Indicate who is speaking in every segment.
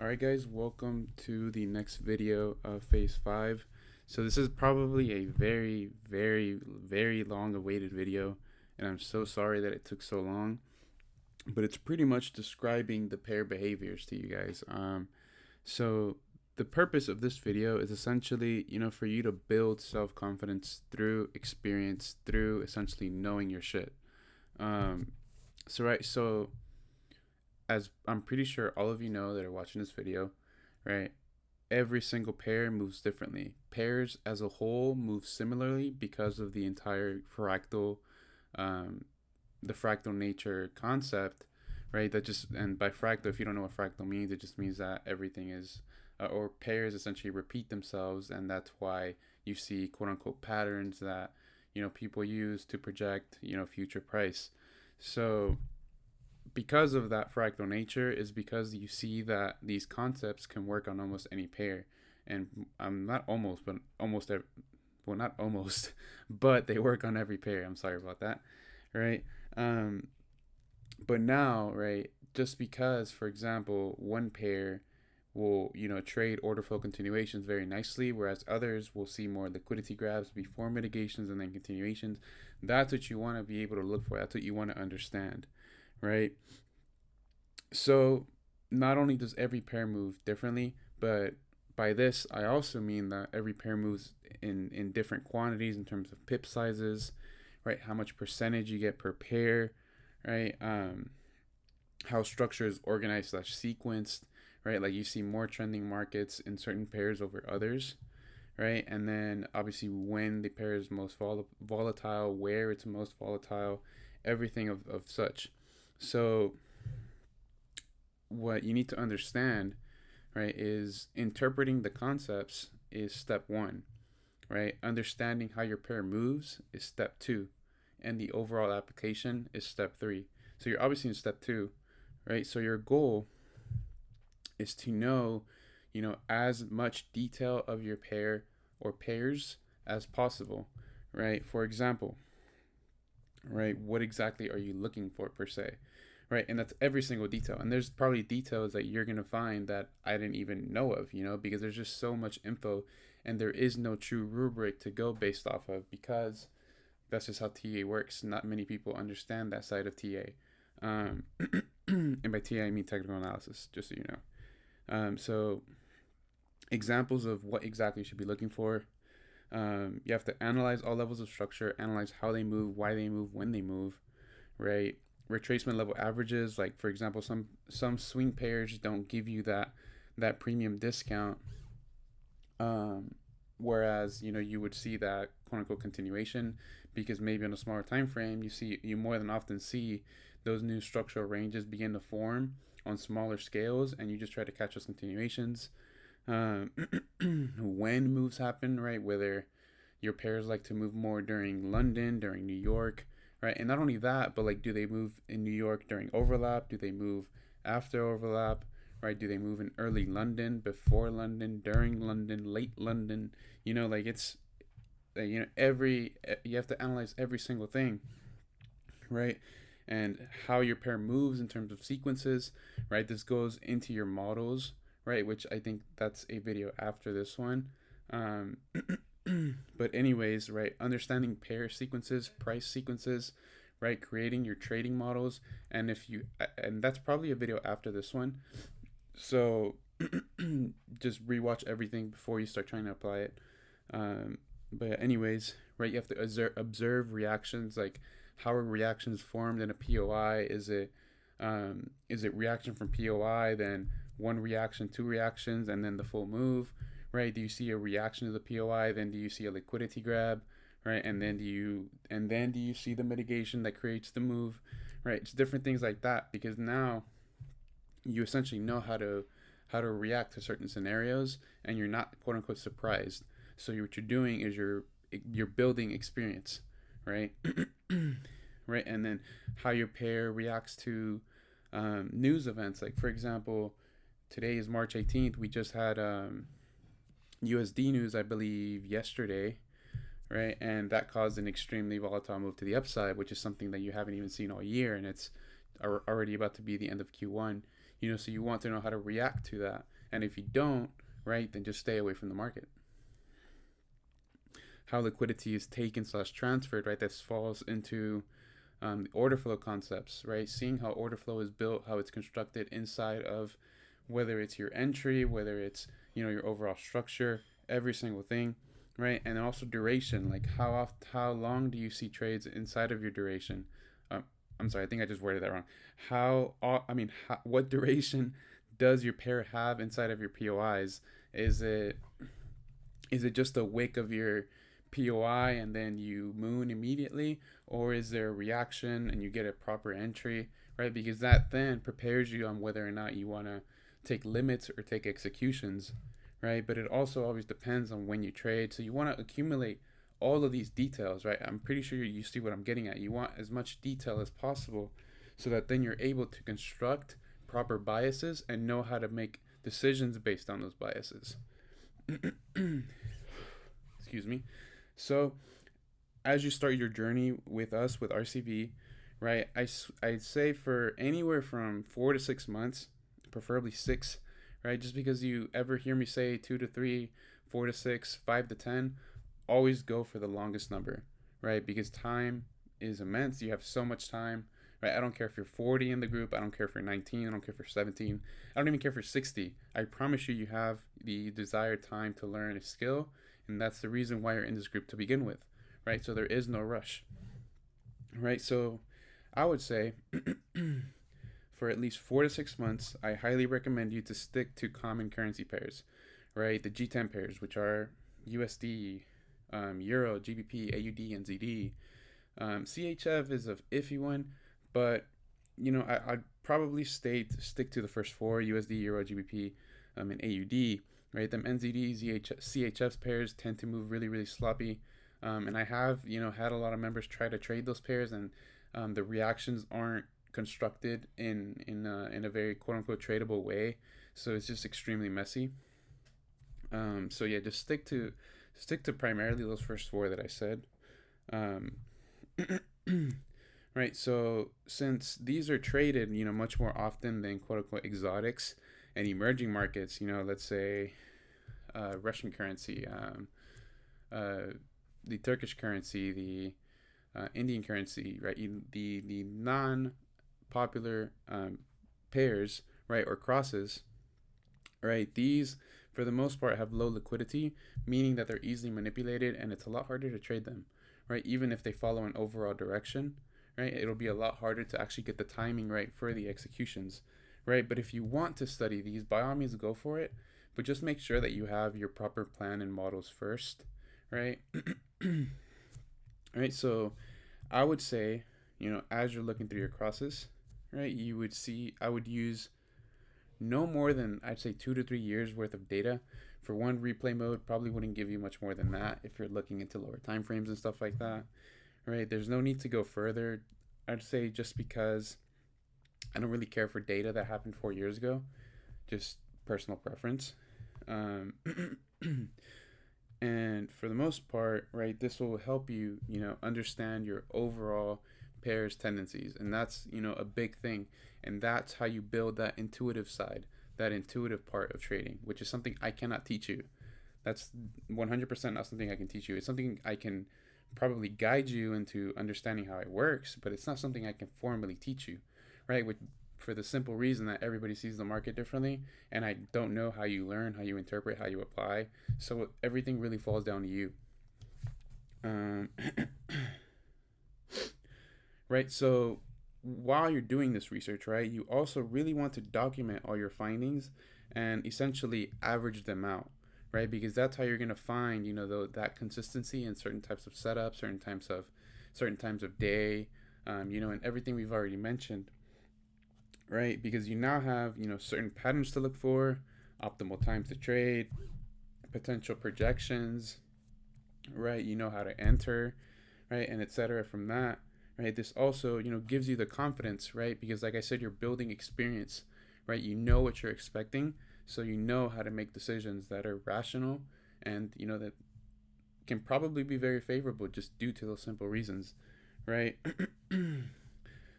Speaker 1: Alright guys, welcome to the next video of phase 5. So this is probably a very long awaited video, and I'm so sorry that it took so long, but it's pretty much describing the pair behaviors to you guys. So the purpose of this video is essentially, for you to build self-confidence through experience, through essentially knowing your shit. So as I'm pretty sure all of you know that are watching this video, right? Every single pair moves differently. Pairs as a whole move similarly because of the entire fractal, the fractal nature concept, right? And by fractal, if you don't know what fractal means, it just means that everything is, or pairs essentially repeat themselves, and that's why you see quote unquote patterns that people use to project future price. So because of that fractal nature is because you see that these concepts can work on almost any pair. And I'm not almost, but almost every, well, not almost, but they work on every pair. I'm sorry about that, right? But now, right, just because, for example, one pair will trade order flow continuations very nicely, whereas others will see more liquidity grabs before mitigations and then continuations. That's what you want to be able to look for. That's what you want to understand, right? So not only does every pair move differently, but by this I also mean that every pair moves in different quantities in terms of pip sizes, right? How much percentage you get per pair, right? How structure is organized slash sequenced, right? Like you see more trending markets in certain pairs over others, right? And then obviously when the pair is most volatile, where it's most volatile, everything of such. So what you need to understand, right, is interpreting the concepts is step one, right? Understanding how your pair moves is step two, and the overall application is step three. So you're obviously in step two, right? So your goal is to know, as much detail of your pair or pairs as possible, right? For example, right, what exactly are you looking for per se? Right, and that's every single detail, and there's probably details that you're going to find that I didn't even know of, because there's just so much info, and there is no true rubric to go based off of, because that's just how TA works. Not many people understand that side of TA, and by TA I mean technical analysis, just so you know. So examples of what exactly you should be looking for: you have to analyze all levels of structure, analyze how they move, why they move, when they move, right? Retracement level averages, like for example, some swing pairs don't give you that premium discount, whereas you would see that quote unquote continuation, because maybe on a smaller time frame you more than often see those new structural ranges begin to form on smaller scales, and you just try to catch those continuations. When moves happen, right, whether your pairs like to move more during London, during New York, right? And not only that, but like, do they move in New York during overlap? Do they move after overlap? Right? Do they move in early London, before London, during London, late London? Like it's, you have to analyze every single thing, right? And how your pair moves in terms of sequences, right? This goes into your models, right? Which I think that's a video after this one. But anyways, right, understanding pair sequences, price sequences, right, creating your trading models, and that's probably a video after this one. So just rewatch everything before you start trying to apply it. But anyways, right, you have to observe reactions, like how are reactions formed in a POI? Is it reaction from POI, then one reaction, two reactions, and then the full move? Right? Do you see a reaction to the POI? Then do you see a liquidity grab? Right? And then do you see the mitigation that creates the move? Right? It's different things like that, because now you essentially know how to react to certain scenarios, and you're not quote unquote surprised. So what you're doing is you're building experience, right? Right? And then how your pair reacts to news events. Like for example, today is March 18th. We just had USD news, I believe, yesterday, right? And that caused an extremely volatile move to the upside, which is something that you haven't even seen all year, and it's already about to be the end of Q1. So you want to know how to react to that. And if you don't, right, then just stay away from the market. How liquidity is taken slash transferred, right? This falls into the order flow concepts, right? Seeing how order flow is built, how it's constructed inside of whether it's your entry, whether it's, your overall structure, every single thing, right? And also duration, like how long do you see trades inside of your duration? I'm sorry, I think I just worded that wrong. What duration does your pair have inside of your POIs? Is it just a wick of your POI and then you moon immediately, or is there a reaction and you get a proper entry, right? Because that then prepares you on whether or not you want to take limits or take executions, right? But it also always depends on when you trade. So you want to accumulate all of these details, right? I'm pretty sure you see what I'm getting at. You want as much detail as possible so that then you're able to construct proper biases and know how to make decisions based on those biases. Excuse me. So as you start your journey with us with RCV, right, I'd say for anywhere from 4 to 6 months, preferably 6, right? Just because you ever hear me say 2 to 3, 4 to 6, 5 to 10, always go for the longest number, right? Because time is immense. You have so much time, right? I don't care if you're 40 in the group. I don't care if you're 19. I don't care if you're 17. I don't even care if you're 60. I promise you, you have the desired time to learn a skill. And that's the reason why you're in this group to begin with, right? So there is no rush, right? So I would say for at least 4 to 6 months, I highly recommend you to stick to common currency pairs, right? The G10 pairs, which are USD, Euro, GBP, AUD, and ZD. CHF is an iffy one, but I'd probably stick to the first 4: USD, Euro, GBP, and AUD. Right, them NZD, CHF pairs tend to move really, really sloppy, and I have had a lot of members try to trade those pairs, and the reactions aren't constructed in a very quote unquote tradable way, so it's just extremely messy. So yeah, just stick to primarily those first 4 that I said. Right, so since these are traded much more often than quote unquote exotics and emerging markets, let's say Russian currency, the Turkish currency, the Indian currency, right? The non-popular pairs, right, or crosses, right? These, for the most part, have low liquidity, meaning that they're easily manipulated, and it's a lot harder to trade them, right? Even if they follow an overall direction, right? It'll be a lot harder to actually get the timing right for the executions, right? But if you want to study these, by all means, go for it. But just make sure that you have your proper plan and models first, right? Right, so I would say, as you're looking through your crosses, right, I would use no more than, I'd say, 2 to 3 years worth of data. For one, replay mode probably wouldn't give you much more than that if you're looking into lower time frames and stuff like that, right? There's no need to go further, I'd say, just because I don't really care for data that happened 4 years ago, just personal preference. And for the most part, right, this will help you, understand your overall pair's tendencies. And that's, a big thing. And that's how you build that intuitive side, that intuitive part of trading, which is something I cannot teach you. That's 100% not something I can teach you. It's something I can probably guide you into understanding how it works, but it's not something I can formally teach you, right? For the simple reason that everybody sees the market differently, and I don't know how you learn, how you interpret, how you apply. So everything really falls down to you. Right, so while you're doing this research, right, you also really want to document all your findings and essentially average them out, right? Because that's how you're going to find, that consistency in certain types of setups, certain times of day, and everything we've already mentioned. Right, because you now have certain patterns to look for, optimal times to trade, potential projections, right? You know how to enter, right, and etc. From that, right? This also gives you the confidence, right? Because like I said, you're building experience, right? You know what you're expecting, so you know how to make decisions that are rational and that can probably be very favorable just due to those simple reasons, right?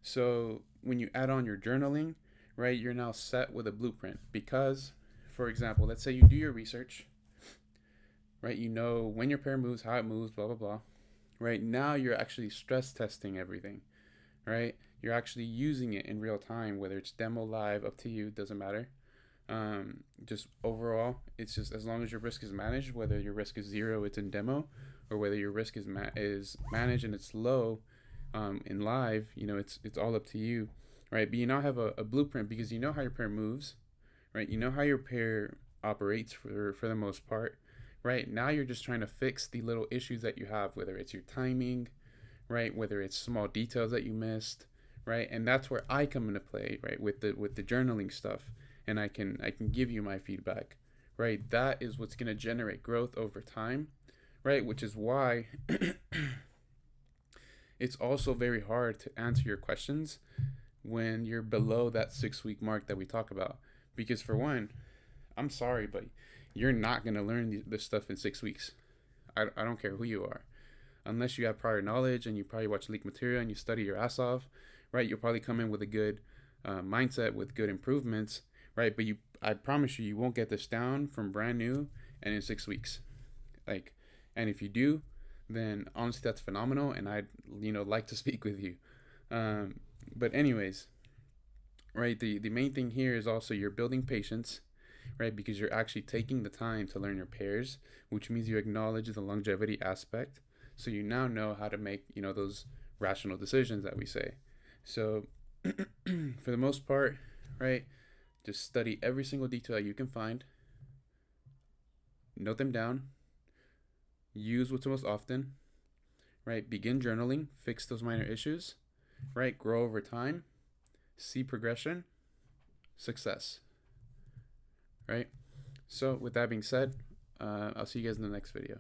Speaker 1: So when you add on your journaling, right, you're now set with a blueprint, because For example, let's say you do your research, right? You know when your pair moves, how it moves, blah, blah, blah. Right now, you're actually stress testing everything, right? You're actually using it in real time, whether it's demo, live, up to you, doesn't matter. Just overall, it's just as long as your risk is managed, whether your risk is zero, it's in demo, or whether your risk is managed and it's low, in live, it's all up to you, right? But you now have a blueprint because you know how your pair moves, right? You know how your pair operates for the most part, right? Now you're just trying to fix the little issues that you have, whether it's your timing, right? Whether it's small details that you missed, right? And that's where I come into play, right? With the journaling stuff, and I can give you my feedback, right? That is what's gonna generate growth over time, right? Which is why it's also very hard to answer your questions when you're below that 6 week mark that we talk about. Because for one, I'm sorry, but you're not gonna learn this stuff in 6 weeks. I don't care who you are, unless you have prior knowledge and you probably watch leak material and you study your ass off, right? You'll probably come in with a good mindset with good improvements, right? But I promise you, you won't get this down from brand new and in 6 weeks. Like, and if you do, then honestly, that's phenomenal, and I'd like to speak with you. But anyways, right? The main thing here is also you're building patience, right? Because you're actually taking the time to learn your pairs, which means you acknowledge the longevity aspect. So you now know how to make, those rational decisions that we say. So for the most part, right, just study every single detail that you can find, note them down, use what's most often, right? Begin journaling, fix those minor issues, right? Grow over time, see progression, success, right? So with that being said, I'll see you guys in the next video.